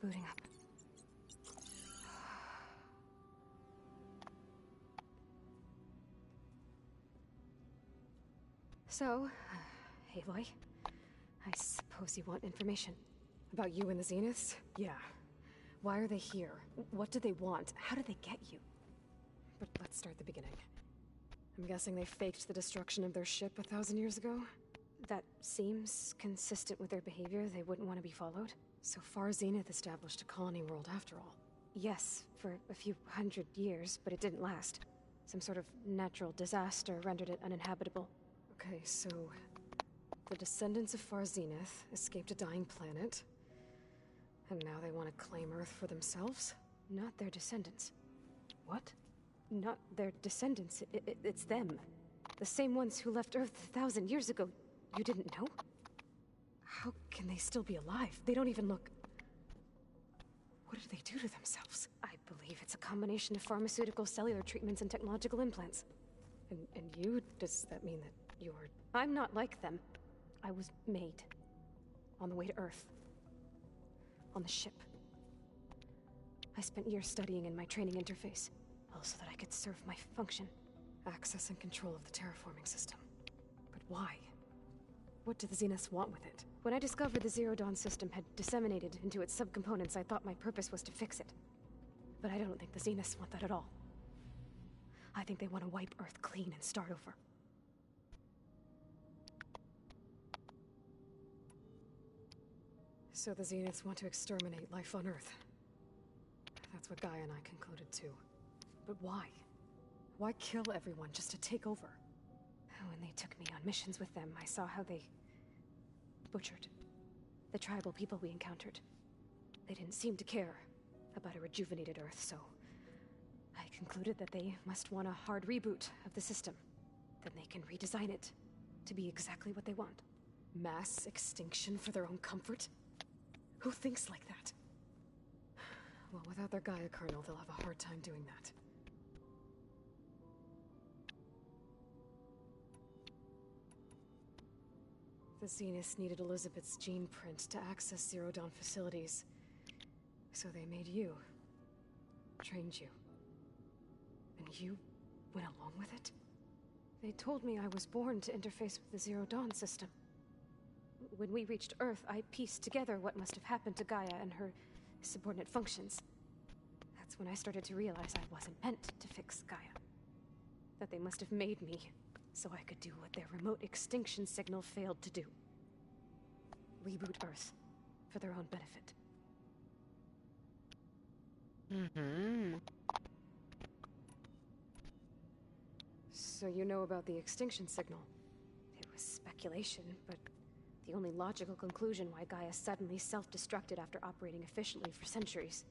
Booting up. So, Aloy, I suppose you want information. About you and the Zeniths? Yeah. Why are they here? What do they want? How did they get you? But let's start at the beginning. I'm guessing they faked the destruction of their ship 1,000 years ago? That seems consistent with their behavior. They wouldn't want to be followed. So far, Zenith established a colony world after all. Yes, for a few hundred years, but it didn't last. Some sort of natural disaster rendered it uninhabitable. Okay, so... the descendants of Far Zenith escaped a dying planet, and now they want to claim Earth for themselves? Not their descendants. What? Not their descendants. It's them. The same ones who left Earth 1,000 years ago. You didn't know? How can they still be alive? They don't even look... What did they do to themselves? I believe it's a combination of pharmaceutical, cellular treatments, and technological implants. And you? Does that mean that you're... I'm not like them. I was made. On the way to Earth. On the ship. I spent years studying in my training interface, all so that I could serve my function. Access and control of the terraforming system. But why? What do the Zeniths want with it? When I discovered the Zero Dawn system had disseminated into its subcomponents, I thought my purpose was to fix it. But I don't think the Zeniths want that at all. I think they want to wipe Earth clean and start over. So the Zeniths want to exterminate life on Earth. That's what Gaia and I concluded too. But why? Why kill everyone just to take over? When they took me on missions with them, I saw how they butchered the tribal people we encountered. They didn't seem to care about a rejuvenated Earth, so I concluded that they must want a hard reboot of the system. Then they can redesign it to be exactly what they want. Mass extinction for their own comfort? Who thinks like that? Well, without their Gaia kernel, they'll have a hard time doing that. The Zeniths needed Elizabeth's gene print to access Zero Dawn facilities. So they made you. Trained you. And you went along with it? They told me I was born to interface with the Zero Dawn system. When we reached Earth, I pieced together what must have happened to Gaia and her subordinate functions. That's when I started to realize I wasn't meant to fix Gaia. That they must have made me so I could do what their remote extinction signal failed to do. Reboot Earth for their own benefit. Mm-hmm. So you know about the extinction signal? It was speculation, but the only logical conclusion why Gaia suddenly self-destructed after operating efficiently for centuries.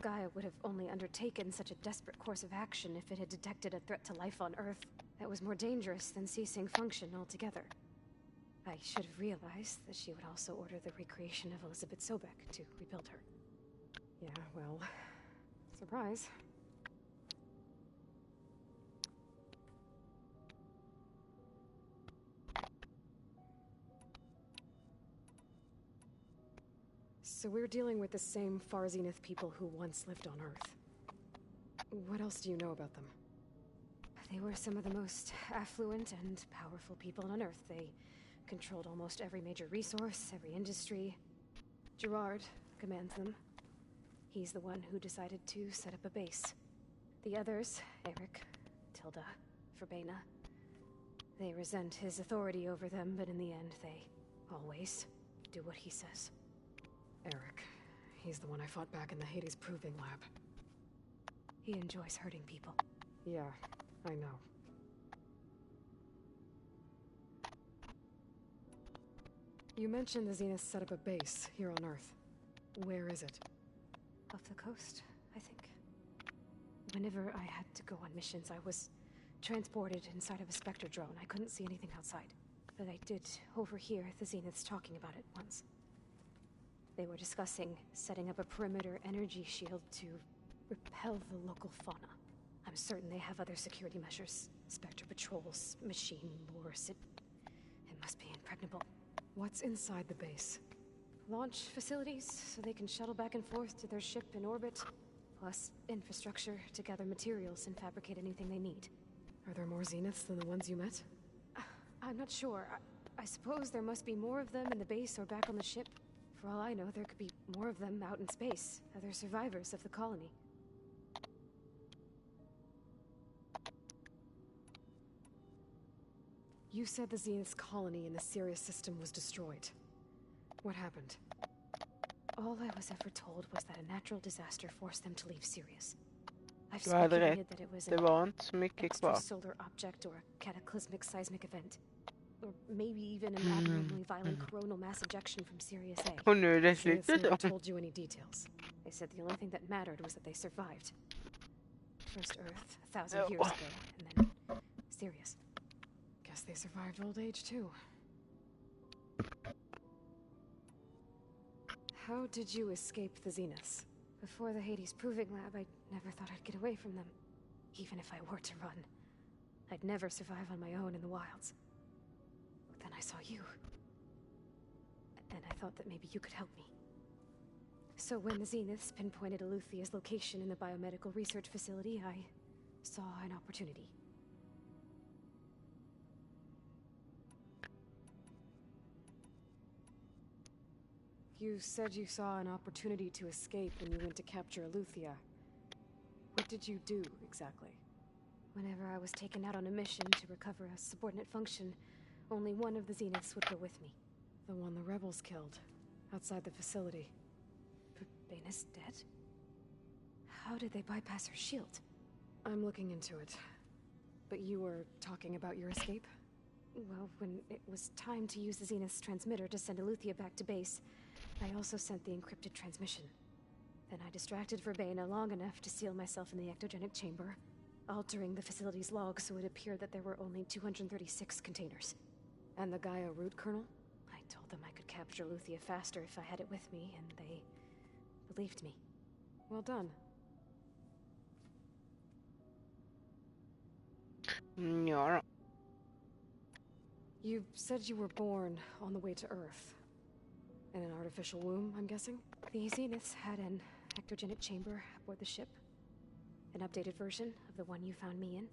Gaia would have only undertaken such a desperate course of action if it had detected a threat to life on Earth that was more dangerous than ceasing function altogether. I should have realized that she would also order the recreation of Elizabeth Sobek to rebuild her. Yeah, well, surprise. So we're dealing with the same Far Zenith people who once lived on Earth. What else do you know about them? They were some of the most affluent and powerful people on Earth. They controlled almost every major resource, every industry. Gerard commands them. He's the one who decided to set up a base. The others, Eric, Tilda, Verbena, they resent his authority over them, but in the end, they always do what he says. Eric. He's the one I fought back in the Hades Proving Lab. He enjoys hurting people. Yeah, I know. You mentioned the Zenith set up a base here on Earth. Where is it? Off the coast, I think. Whenever I had to go on missions, I was transported inside of a Spectre drone. I couldn't see anything outside. But I did overhear the Zeniths talking about it once. They were discussing setting up a perimeter energy shield to repel the local fauna. I'm certain they have other security measures. Spectre patrols, machine wars. It must be impregnable. What's inside the base? Launch facilities, so they can shuttle back and forth to their ship in orbit. Plus infrastructure to gather materials and fabricate anything they need. Are there more Zeniths than the ones you met? I'm not sure. I suppose there must be more of them in the base or back on the ship. For all I know, there could be more of them out in space, other survivors of the colony. You said the Zenith's colony in the Sirius system was destroyed. What happened? All I was ever told was that a natural disaster forced them to leave Sirius. I've speculated that it was an extrasolar object or a cataclysmic seismic event. Or maybe even an abnormally violent coronal mass ejection from Sirius A. Och nu är det Zeniths slutet never då. told you any details. They said the only thing that mattered was that they survived. First Earth, 1,000 years ago, and then Sirius. Guess they survived old age too. How did you escape the Zeniths? Before the Hades Proving Lab, I never thought I'd get away from them. Even if I were to run. I'd never survive on my own in the wilds. But then I saw you. And I thought that maybe you could help me. So when the Zeniths pinpointed Eluthia's location in the biomedical research facility, I saw an opportunity. You said you saw an opportunity to escape when you went to capture Eluthia. What did you do, exactly? Whenever I was taken out on a mission to recover a subordinate function, only one of the Zeniths would go with me. The one the rebels killed, outside the facility. Baina's dead? How did they bypass her shield? I'm looking into it. But you were talking about your escape? Well, when it was time to use the Zenith's transmitter to send Eluthia back to base, I also sent the encrypted transmission. Then I distracted Verbena long enough to seal myself in the ectogenic chamber, altering the facility's log so it appeared that there were only 236 containers. And the Gaia root kernel? I told them I could capture Eluthia faster if I had it with me, and they believed me. Well done. Ja. You said you were born on the way to Earth. In an artificial womb, I'm guessing? The Zeniths had an ectogenic chamber aboard the ship. An updated version of the one you found me in.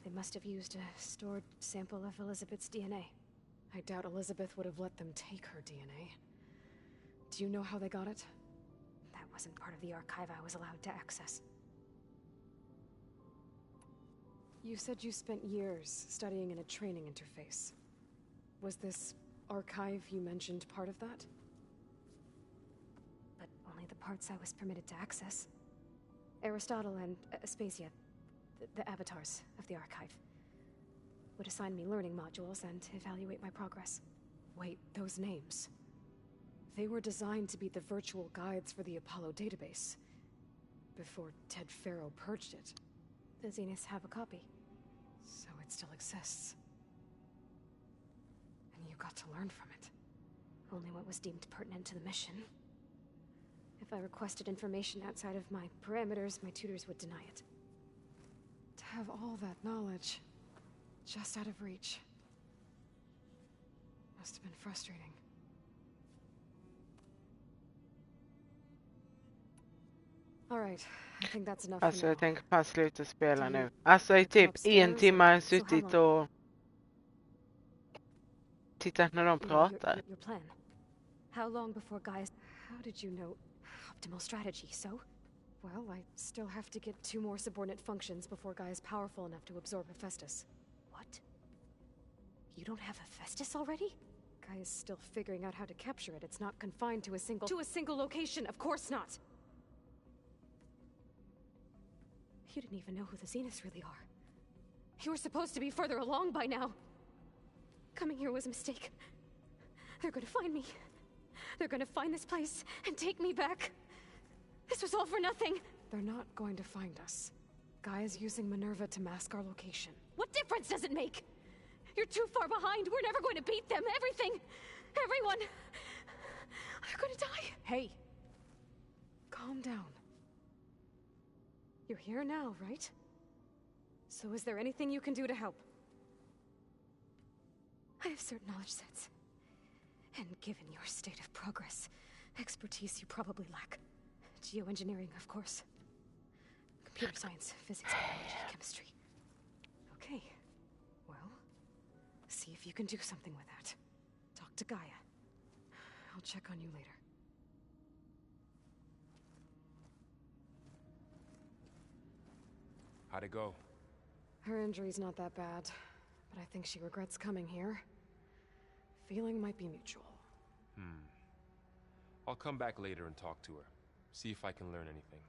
They must have used a stored sample of Elizabeth's DNA. I doubt Elizabeth would have let them take her DNA. Do you know how they got it? That wasn't part of the archive I was allowed to access. You said you spent years studying in a training interface. Was this archive you mentioned part of that? But only only the parts I was permitted to access. Aristotle and Aspasia, the avatars of the archive, would assign me learning modules and evaluate my progress. Wait, those names. They were designed to be the virtual guides for the Apollo database. Before Ted Faro purged it. The Zeniths have a copy. So it still exists. And you got to learn from it. Only what was deemed pertinent to the mission. If I requested information outside of my parameters, my tutors would deny it. To have all that knowledge, just out of reach. Must have been frustrating. All right, I think that's enough Alltså for jag now. tänker fan sluta spela nu. Alltså i typ 1 timme har jag suttit och tittat när de pratar. Your plan. How long before guys? How did you know? Optimal strategy, so? Well, I still have to get 2 more subordinate functions before Guy is powerful enough to absorb Hephaestus. What? You don't have Hephaestus already? Guy is still figuring out how to capture it. It's not confined to a single location. Of course not. You didn't even know who the Zeniths really are. You were supposed to be further along by now. Coming here was a mistake. They're gonna find me. They're gonna find this place and take me back. This was all for nothing. They're not going to find us. Guy is using Minerva to mask our location. What difference does it make? You're too far behind. We're never going to beat them. Everything. Everyone. They're gonna die. Hey. Calm down. You're here now, right? So is there anything you can do to help? I have certain knowledge sets. And given your state of progress, expertise you probably lack. Geoengineering, of course. Computer science, physics, biology, chemistry. Okay. Well, see if you can do something with that. Talk to Gaia. I'll check on you later. How'd it go? Her injury's not that bad, but I think she regrets coming here. Feeling might be mutual. I'll come back later and talk to her. See if I can learn anything.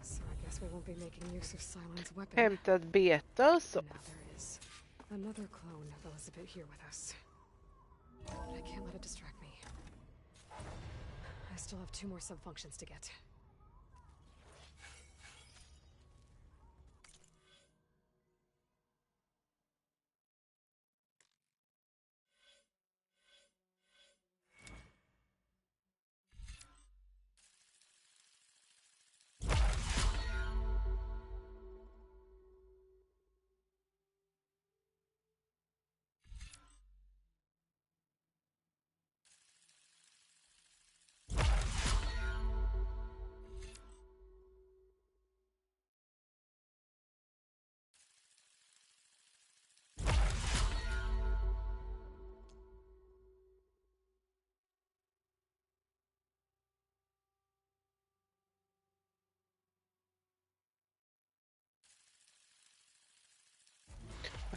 So I guess we won't be making use of Silent's weapon. Hämtat beta så. Now there is another clone of Elizabeth here with us. But I can't let it distract me. I still have 2 more sub-functions to get.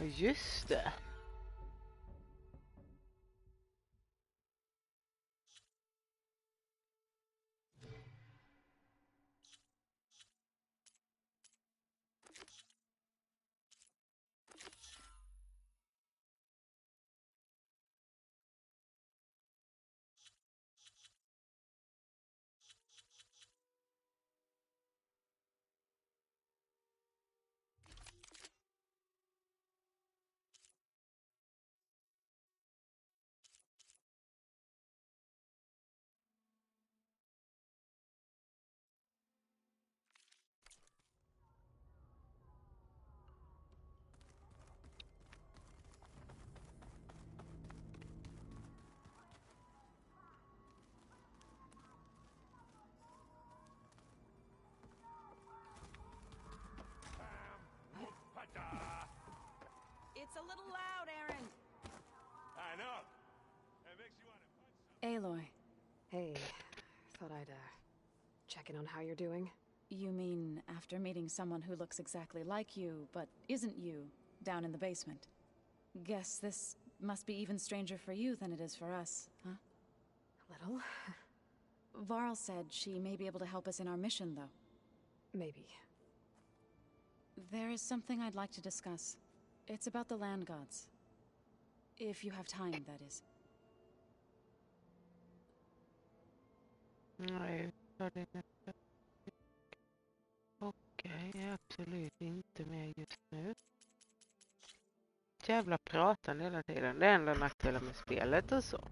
Ja, just det. It's a little loud, Aaron. I know. It makes you want to punch. Aloy. Hey, thought I'd, check in on how you're doing. You mean after meeting someone who looks exactly like you, but isn't you, down in the basement? Guess this must be even stranger for you than it is for us, huh? A little. Varl said she may be able to help us in our mission, though. Maybe. There is something I'd like to discuss. It's about the land gods. If you have time, that is. Nej, jag det nästa. Okej, absolut inte mer just nu. Jävla pratande hela tiden. Det är enda nackdelen med spelet och så.